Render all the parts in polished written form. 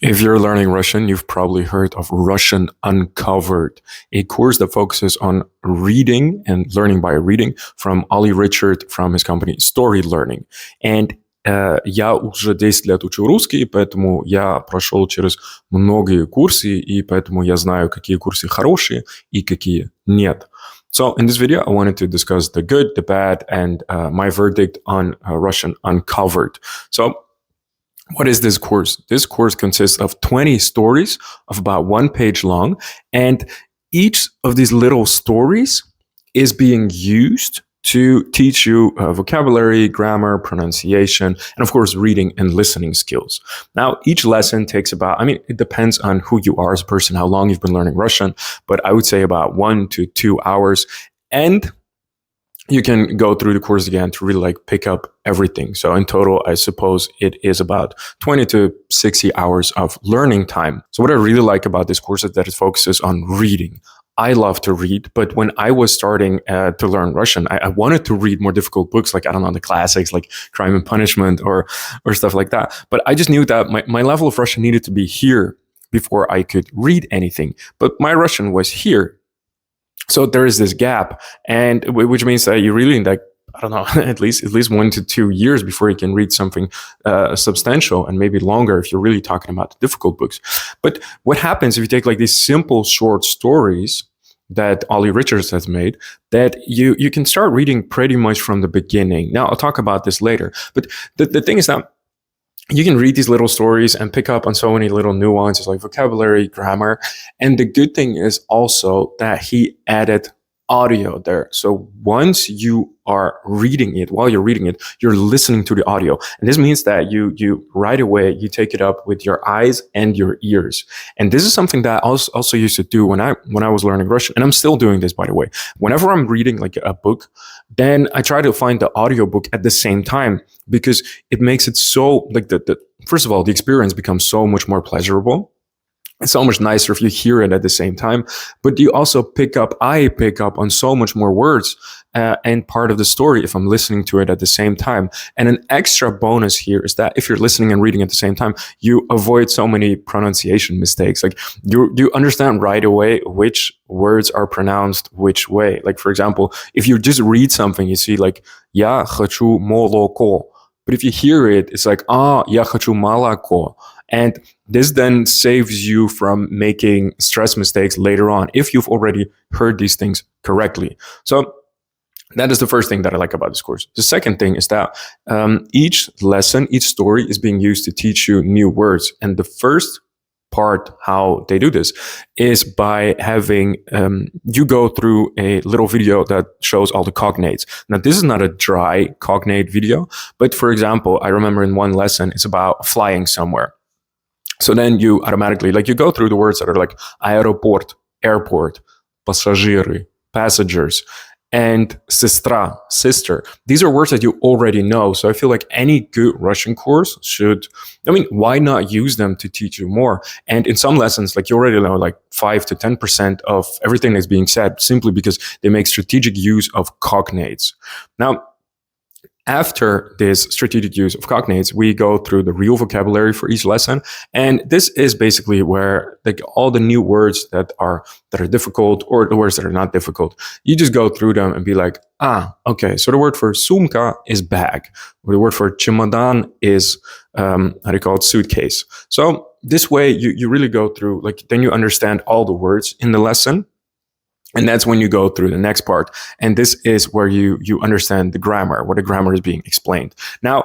If you're learning Russian, you've probably heard of Russian Uncovered, a course that focuses on reading and learning by reading from Olly Richards from his company StoryLearning. And я уже 10 лет учу русский, поэтому я прошел через многие курсы, и поэтому я знаю, какие курсы хорошие и какие нет. So in this video, I wanted to discuss the good, the bad, and my verdict on Russian Uncovered. So what is this course? This course consists of 20 stories of about 1 page long, and each of these little stories is being used to teach you vocabulary, grammar, pronunciation, and of course, reading and listening skills. Now, each lesson takes about, it depends on who you are as a person, how long you've been learning Russian, but I would say about 1 to 2 hours. And you can go through the course again to really pick up everything. So in total, I suppose it is about 20 to 60 hours of learning time. So what I really like about this course is that it focuses on reading. I love to read, but when I was starting to learn Russian, I wanted to read more difficult books, the classics like Crime and Punishment or stuff like that. But I just knew that my level of Russian needed to be here before I could read anything. But my Russian was here. So there is this gap, and which means that you really need at least 1 to 2 years before you can read something substantial, and maybe longer if you're really talking about the difficult books. But what happens if you take these simple short stories that Olly Richards has made, that you can start reading pretty much from the beginning. Now, I'll talk about this later. But the thing is that you can read these little stories and pick up on so many little nuances like vocabulary, grammar. And the good thing is also that he added audio there. So once you are reading it, while you're reading it, you're listening to the audio. And this means that you right away, you take it up with your eyes and your ears. And this is something that I also used to do when I was learning Russian. And I'm still doing this, by the way. Whenever I'm reading a book, then I try to find the audiobook at the same time, because it makes it so first of all, the experience becomes so much more pleasurable. It's so much nicer if you hear it at the same time, but you also I pick up on so much more words and part of the story if I'm listening to it at the same time. And an extra bonus here is that if you're listening and reading at the same time, you avoid so many pronunciation mistakes. You understand right away which words are pronounced which way. For example, if you just read something, you see я хочу молоко. But if you hear it, it's я хочу молоко. And this then saves you from making stress mistakes later on if you've already heard these things correctly. So that is the first thing that I like about this course. The second thing is that each lesson, each story is being used to teach you new words. And the first part how they do this is by having you go through a little video that shows all the cognates. Now, this is not a dry cognate video, but for example, I remember in one lesson, it's about flying somewhere. So then you automatically, you go through the words that are aeroport, airport, пассажиры, passengers, and sestra, sister. These are words that you already know. So I feel like any good Russian course should, why not use them to teach you more? And in some lessons, you already know 5 to 10% of everything that's being said, simply because they make strategic use of cognates. Now, after this strategic use of cognates, we go through the real vocabulary for each lesson. And this is basically where all the new words that are difficult, or the words that are not difficult, you just go through them and be okay. So the word for sumka is bag, or the word for чемодан is, suitcase. So this way you really go through, then you understand all the words in the lesson. And that's when you go through the next part. And this is where you understand the grammar, where the grammar is being explained. Now,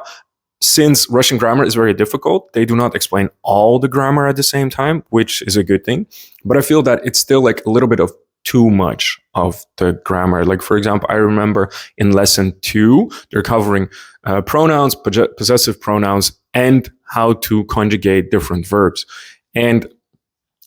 since Russian grammar is very difficult, they do not explain all the grammar at the same time, which is a good thing. But I feel that it's still a little bit of too much of the grammar. For example, I remember in lesson 2, they're covering pronouns, possessive pronouns, and how to conjugate different verbs. And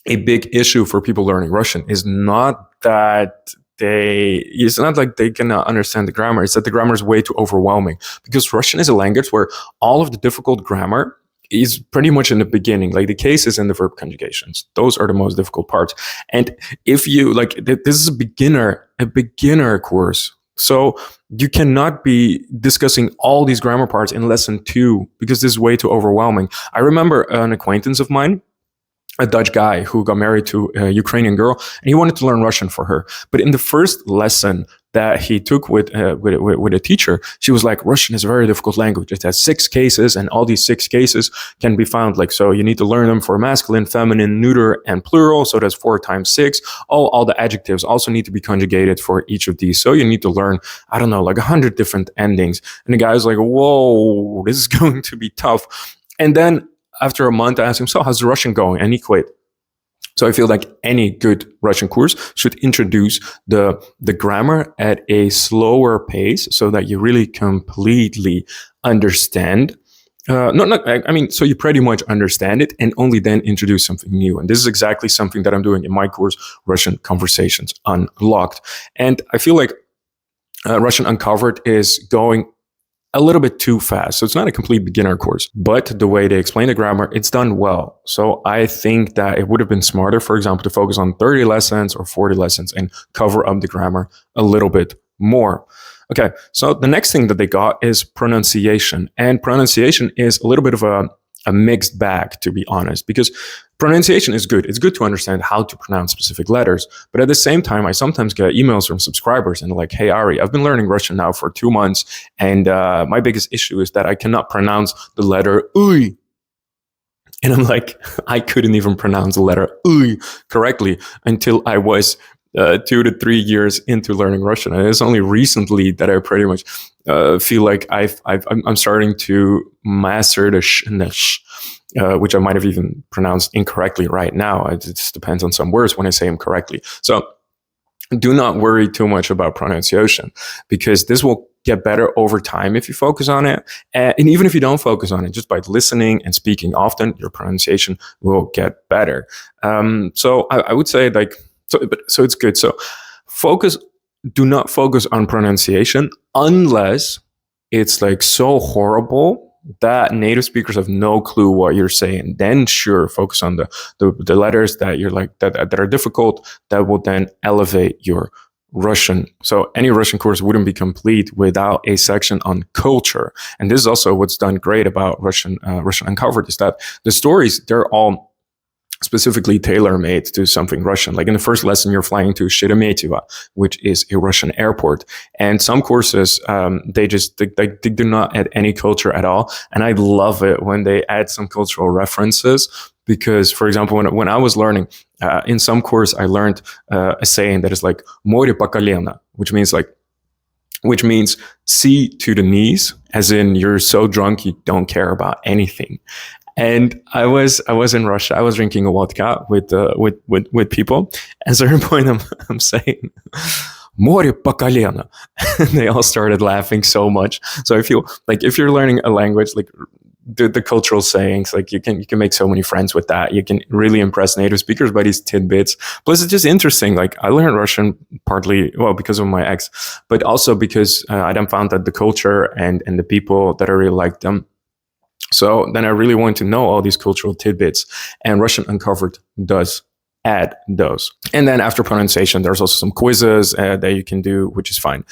a big issue for people learning Russian is not that it's not they cannot understand the grammar. It's that the grammar is way too overwhelming, because Russian is a language where all of the difficult grammar is pretty much in the beginning, the cases and the verb conjugations. Those are the most difficult parts. And if you this is a beginner course. So you cannot be discussing all these grammar parts in lesson 2, because this is way too overwhelming. I remember an acquaintance of mine a Dutch guy who got married to a Ukrainian girl, and he wanted to learn Russian for her. But in the first lesson that he took with a teacher, she was like, Russian is a very difficult language. It has 6 cases, and all these 6 cases can be found so you need to learn them for masculine, feminine, neuter, and plural. So that's 4 times 6. All the adjectives also need to be conjugated for each of these. So you need to learn, I don't know, 100 different endings. And the guy was like, whoa, this is going to be tough. And then after a month, I asked him, so how's the Russian going? And he quit. So I feel like any good Russian course should introduce the grammar at a slower pace so that you really completely understand. So you pretty much understand it, and only then introduce something new. And this is exactly something that I'm doing in my course, Russian Conversations Unlocked. And I feel like Russian Uncovered is going a little bit too fast. So it's not a complete beginner course, but the way they explain the grammar, it's done well. So I think that it would have been smarter, for example, to focus on 30 lessons or 40 lessons and cover up the grammar a little bit more. Okay, so the next thing that they got is pronunciation. And pronunciation is a little bit of a mixed bag, to be honest, because pronunciation is good. It's good to understand how to pronounce specific letters. But at the same time, I sometimes get emails from subscribers and like, hey, Ari, I've been learning Russian now for 2 months. And my biggest issue is that I cannot pronounce the letter uy. And I'm like, I couldn't even pronounce the letter uy correctly until I was 2 to 3 years into learning Russian. And it's only recently that I pretty much feel like I'm starting to master the sh and the sh, which I might have even pronounced incorrectly right now. It just depends on some words when I say them correctly. So do not worry too much about pronunciation, because this will get better over time if you focus on it. And even if you don't focus on it, just by listening and speaking often, your pronunciation will get better. So I would say so it's good. So do not focus on pronunciation unless it's so horrible that native speakers have no clue what you're saying. Then sure, focus on the letters that you're that are difficult, that will then elevate your Russian. So any Russian course wouldn't be complete without a section on culture. And this is also what's done great about Russian Uncovered, is that the stories, they're all specifically tailor-made to something Russian. Like in the first lesson, you're flying to Sheremetyevo, which is a Russian airport. And some courses, they do not add any culture at all. And I love it when they add some cultural references, because, for example, when I was learning, in some course, I learned a saying that is like "море по колено," which means sea to the knees, as in you're so drunk you don't care about anything. And I was in Russia. I was drinking a vodka with people. At a certain point, I'm saying "море по колено," and they all started laughing so much. So I feel like if you're learning a language, like the cultural sayings, like you can make so many friends with that. You can really impress native speakers by these tidbits. Plus, it's just interesting. Like I learned Russian partly because of my ex, but also because I then found that the culture and the people that I really liked them. So then I really want to know all these cultural tidbits, and Russian Uncovered does add those. And then after pronunciation, there's also some quizzes that you can do, which is fine.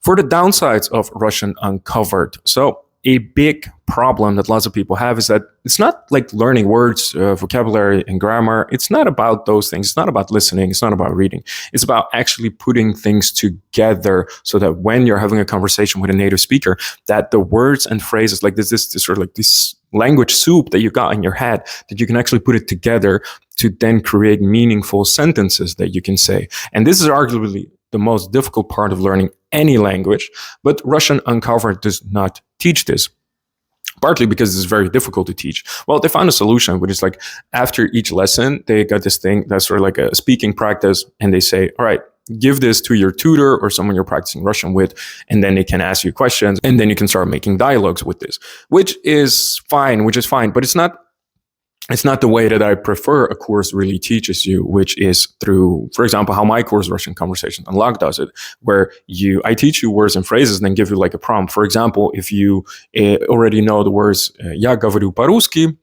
For the downsides of Russian Uncovered, so a big problem that lots of people have is that it's not like learning words, vocabulary, and grammar. It's not about those things. It's not about listening. It's not about reading. It's about actually putting things together so that when you're having a conversation with a native speaker, that the words and phrases, like this sort of like this language soup that you got in your head, that you can actually put it together to then create meaningful sentences that you can say. And this is arguably the most difficult part of learning any language, but Russian Uncovered does not teach this. Partly because it's very difficult to teach. Well, they found a solution, which is like after each lesson, they got this thing that's sort of like a speaking practice, and they say, all right, give this to your tutor or someone you're practicing Russian with, and then they can ask you questions, and then you can start making dialogues with this, which is fine, but it's not the way that I prefer a course really teaches you, which is through, for example, how my course Russian Conversations Unlocked does it, where I teach you words and phrases and then give you like a prompt. For example, if you already know the words "Я говорю по-русски,"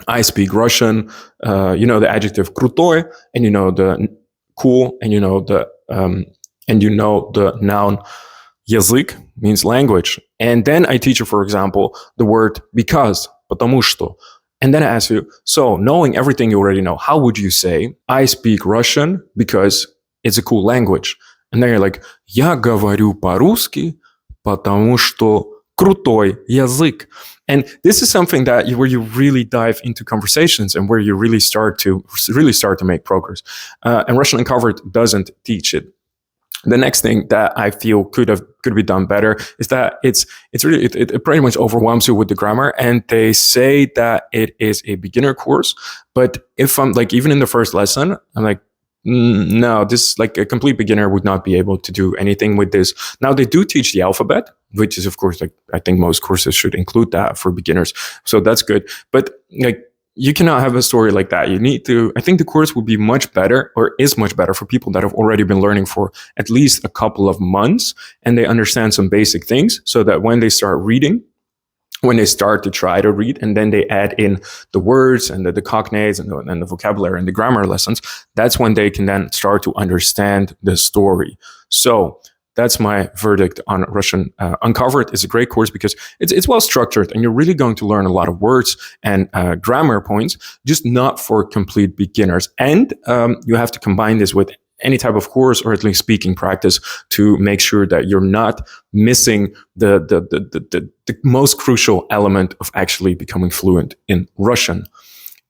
I speak Russian, you know the adjective "крутой," and you know the cool, and you know the noun "язык" means language. And then I teach you, for example, the word "because," потому что. And then I ask you, so knowing everything you already know, how would you say, I speak Russian because it's a cool language? And then you're like, я говорю по-русски, потому что крутой язык. And this is something that where you really dive into conversations and where you really start to make progress. And Russian Uncovered doesn't teach it. The next thing that I feel could be done better is that it pretty much overwhelms you with the grammar, and they say that it is a beginner course. But if I'm like, even in the first lesson, I'm like, no, this, like, a complete beginner would not be able to do anything with this. Now, they do teach the alphabet, which is, of course, like, I think most courses should include that for beginners. So that's good. But like, you cannot have a story like that. You need to, I think the course would be much better, or is much better, for people that have already been learning for at least a couple of months and they understand some basic things, so that when they start reading, when they start to try to read, and then they add in the words and the cognates and the vocabulary and the grammar lessons, that's when they can then start to understand the story. So that's my verdict on Russian Uncovered. It's a great course because it's well structured, and you're really going to learn a lot of words and grammar points, just not for complete beginners. And you have to combine this with any type of course, or at least speaking practice, to make sure that you're not missing the most crucial element of actually becoming fluent in Russian.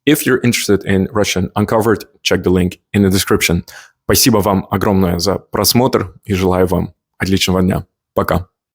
If you're interested in Russian Uncovered, check the link in the description. Спасибо вам огромное за просмотр и желаю вам отличного дня. Пока.